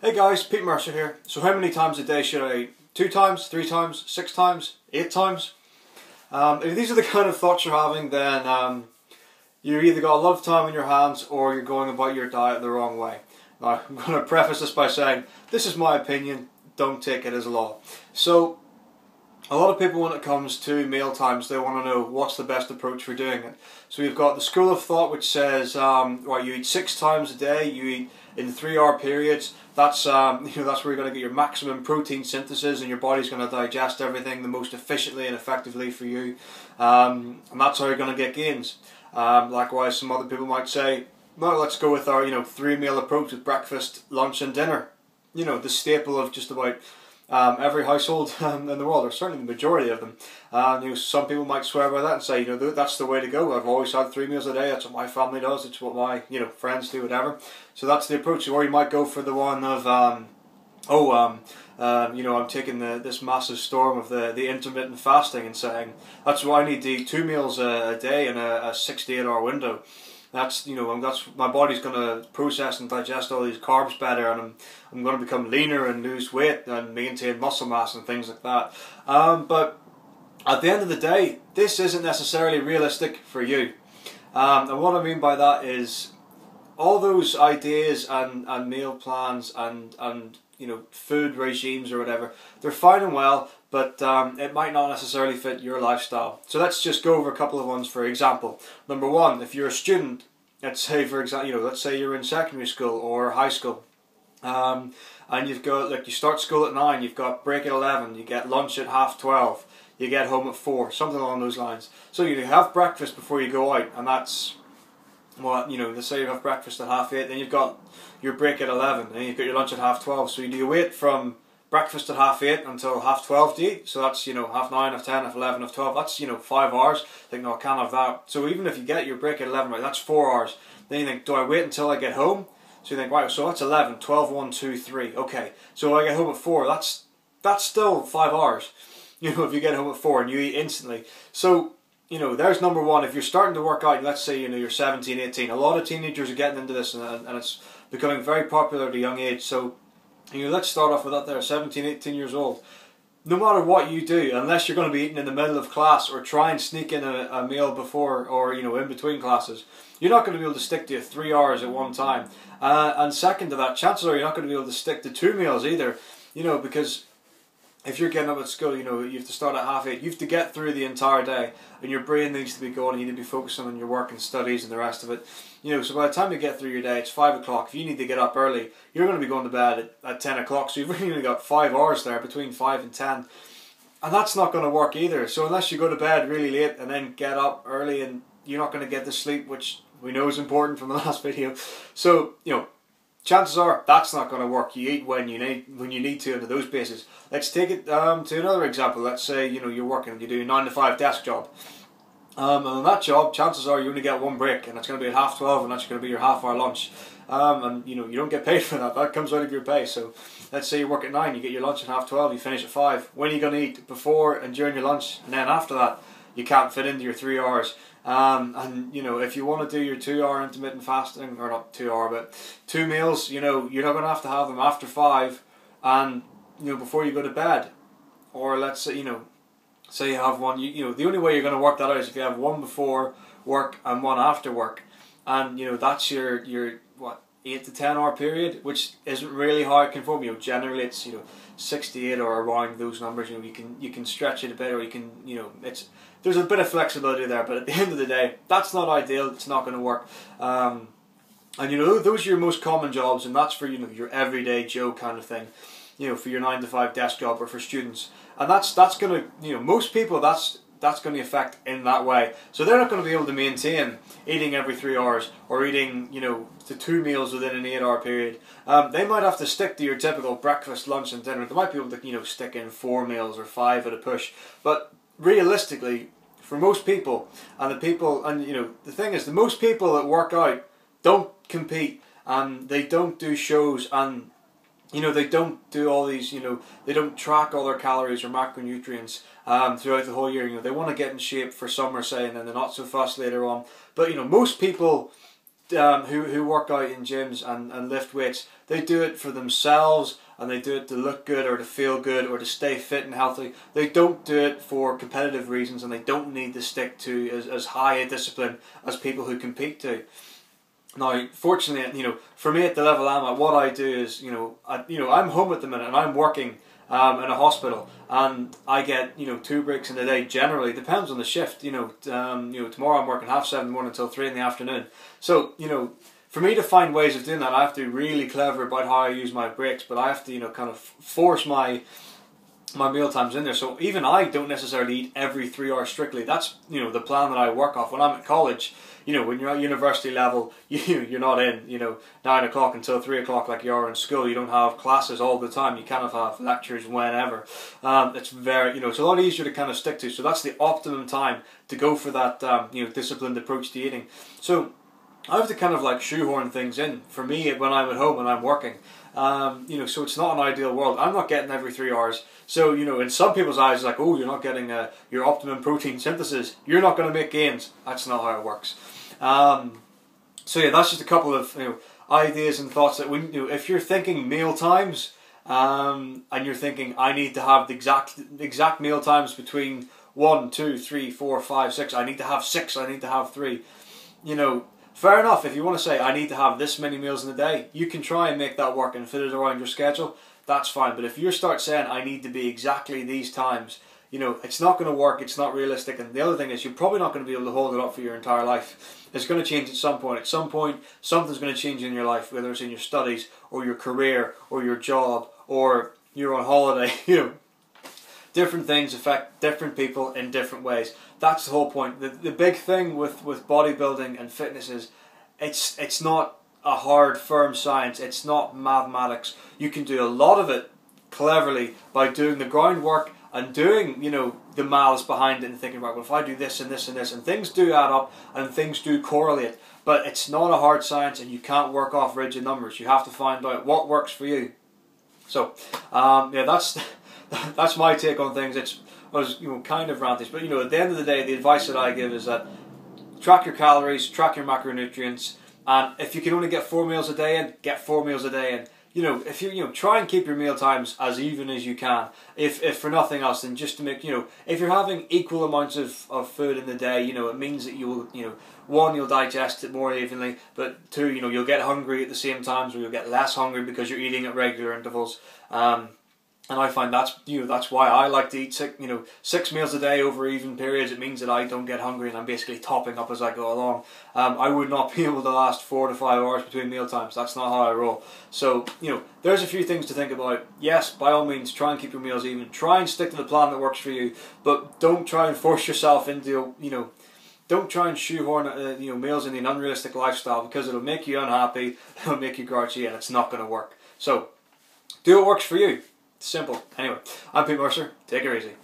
Hey guys, Pete Mercer here. So how many times a day should I eat? 2 times, 3 times, 6 times, 8 times? If these are the kind of thoughts you're having, then you either got a lot of time in your hands or you're going about your diet the wrong way. Now, I'm going to preface this by saying, this is my opinion, don't take it as law. So, a lot of people when it comes to meal times, they want to know what's the best approach for doing it. So you've got the school of thought which says, right, you eat 6 times a day, you eat in 3-hour periods. That's that's where you're going to get your maximum protein synthesis, and your body's going to digest everything the most efficiently and effectively for you, and that's how you're going to get gains. Likewise, some other people might say, well, let's go with our 3-meal approach with breakfast, lunch, and dinner. The staple of just about every household in the world, or certainly the majority of them. Some people might swear by that and say, that's the way to go. I've always had 3 meals a day. That's what my family does. It's what my friends do, whatever. So that's the approach. Or you might go for the one of I'm taking this massive storm of the intermittent fasting and saying that's why I need to eat 2 meals a day in a 6 to 8 hour window. That's my body's going to process and digest all these carbs better, and I'm going to become leaner and lose weight and maintain muscle mass and things like that. But at the end of the day, this isn't necessarily realistic for you. And what I mean by that is all those ideas and meal plans and food regimes or whatever, they're fine and well, but it might not necessarily fit your lifestyle. So let's just go over a couple of ones for example. Number one, if you're a student, let's say for example, let's say you're in secondary school or high school, and you've got, you start school at 9, you've got break at 11, you get lunch at 12:30, you get home at 4, something along those lines. So you have breakfast before you go out, and that's, well, let's say you have breakfast at 8:30, then you've got your break at 11, and you've got your lunch at 12:30. So you wait from breakfast at 8:30 until 12:30 to eat. So that's 9:30, 10:30, 11:30, 12:00. That's 5 hours. I think, no, I can't have that. So even if you get your break at 11, right, that's 4 hours. Then you think, do I wait until I get home? So you think, right, so that's 11, 12, 1, 2, 3. Okay, so I get home at 4. That's still 5 hours. If you get home at 4 and you eat instantly. So there's number one. If you're starting to work out, let's say you're 17, 18. A lot of teenagers are getting into this, and it's becoming very popular at a young age. So let's start off with that there, 17, 18 years old. No matter what you do, unless you're going to be eating in the middle of class or try and sneak in a meal before or in between classes, you're not going to be able to stick to 3 hours at one time. And second to that, chances are you're not going to be able to stick to 2 meals either. Because if you're getting up at school, you have to start at 8:30. You have to get through the entire day, and your brain needs to be going. You need to be focusing on your work and studies and the rest of it. So by the time you get through your day, it's 5 o'clock. If you need to get up early, you're going to be going to bed at 10 o'clock. So you've really only got 5 hours there between 5 and 10, and that's not going to work either. So unless you go to bed really late and then get up early, and you're not going to get the sleep, which we know is important from the last video. So chances are that's not going to work. You eat when you need to under those bases. Let's take it to another example. Let's say you're working, you do a 9 to 5 desk job, and on that job, chances are you only get one break, and it's going to be at 12:30, and that's going to be your half-hour lunch. And you don't get paid for that. That comes out of your pay. So let's say you work at 9, you get your lunch at 12:30, you finish at 5. When are you going to eat? Before and during your lunch, and then after that, you can't fit into your 3 hours. And if you want to do your 2-hour intermittent fasting, or not 2 hour, but 2 meals, you're not going to have them after 5 and before you go to bed. Or let's say say you have one, the only way you're going to work that out is if you have one before work and one after work, and that's your 8 to 10 hour period, which isn't really how it can form. Generally it's 6 to 8 or around those numbers. You can stretch it a bit, or you can there's a bit of flexibility there, but at the end of the day, that's not ideal. It's not going to work. And those are your most common jobs, and that's for your everyday Joe kind of thing. For your 9 to 5 desk job, or for students, and that's going to most people that's going to affect in that way. So they're not going to be able to maintain eating every 3 hours or eating the 2 meals within an 8 hour period. They might have to stick to your typical breakfast, lunch, and dinner. They might be able to stick in 4 meals or 5 at a push, but realistically, for most people, and the thing is, the most people that work out don't compete, and they don't do shows, and they don't do all these, they don't track all their calories or macronutrients throughout the whole year. They want to get in shape for summer, say, and then they're not so fast later on. But most people who work out in gyms and lift weights, they do it for themselves, and they do it to look good or to feel good or to stay fit and healthy. They don't do it for competitive reasons, and they don't need to stick to as high a discipline as people who compete do. Now, fortunately, for me at the level I'm at, what I do is, I'm home at the minute and I'm working in a hospital, and I get 2 breaks in the day. Generally, depends on the shift. Tomorrow I'm working 7:30 in the morning until 3 in the afternoon. So for me to find ways of doing that, I have to be really clever about how I use my breaks. But I have to kind of force my meal times in there. So even I don't necessarily eat every 3 hours strictly. That's the plan that I work off. When I'm at college, when you're at university level, you're not in 9 o'clock until 3 o'clock like you are in school. You don't have classes all the time. You kind of have lectures whenever. It's very it's a lot easier to kind of stick to. So that's the optimum time to go for that disciplined approach to eating. So I have to kind of like shoehorn things in for me when I'm at home and I'm working. So it's not an ideal world. I'm not getting every 3 hours. So, in some people's eyes, it's like, oh, you're not getting your optimum protein synthesis. You're not going to make gains. That's not how it works. So yeah, that's just a couple of ideas and thoughts that if you're thinking meal times, and you're thinking I need to have the exact meal times between 1, 2, 3, 4, 5, 6. I need to have 6. I need to have 3. Fair enough, if you want to say, I need to have this many meals in a day, you can try and make that work and fit it around your schedule, that's fine. But if you start saying, I need to be exactly these times, it's not going to work, it's not realistic. And the other thing is, you're probably not going to be able to hold it up for your entire life. It's going to change at some point. At some point, something's going to change in your life, whether it's in your studies, or your career, or your job, or you're on holiday, Different things affect different people in different ways. That's the whole point. The big thing with bodybuilding and fitness is it's not a hard, firm science. It's not mathematics. You can do a lot of it cleverly by doing the groundwork and doing, the malice behind it and thinking, right, well, if I do this and this and this, and things do add up and things do correlate. But it's not a hard science, and you can't work off rigid numbers. You have to find out what works for you. So, that's my take on things. I was kind of ranty, but at the end of the day, the advice that I give is that track your calories, track your macronutrients, and if you can only get 4 meals a day in, get 4 meals a day in. If you try and keep your meal times as even as you can, if for nothing else, then just to make if you're having equal amounts of food in the day, it means that you will 1, you'll digest it more evenly, but 2, you'll get hungry at the same times, or you'll get less hungry because you're eating at regular intervals. And I find that's why I like to eat 6 meals a day over even periods. It means that I don't get hungry and I'm basically topping up as I go along. I would not be able to last 4 to 5 hours between meal times. That's not how I roll. So there's a few things to think about. Yes, by all means, try and keep your meals even. Try and stick to the plan that works for you, but don't try and force yourself into don't try and shoehorn meals into an unrealistic lifestyle, because it'll make you unhappy, it'll make you grouchy, and it's not going to work. So do what works for you. Simple. Anyway, I'm Pete Mercer. Take it easy.